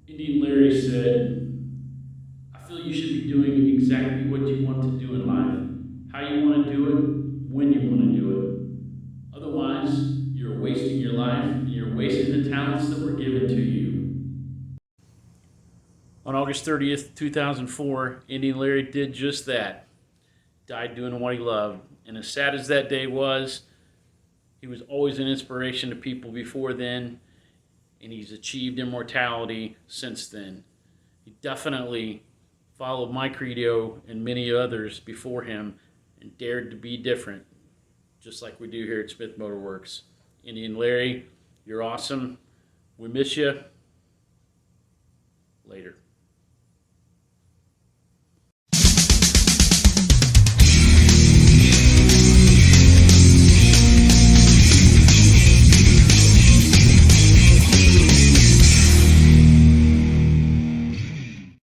Indian Larry said, I feel you should be doing exactly what you want to do in life, how you want to do it, when you want to do it. Otherwise, you're wasting your life and you're wasting the talents that were given to you. On August 30th, 2004, Indian Larry did just that. Died doing what he loved. And as sad as that day was, he was always an inspiration to people before then, and he's achieved immortality since then. He definitely followed my credo and many others before him and dared to be different, just like we do here at Smith Motor Works. Indian Larry, you're awesome. We miss you. Later.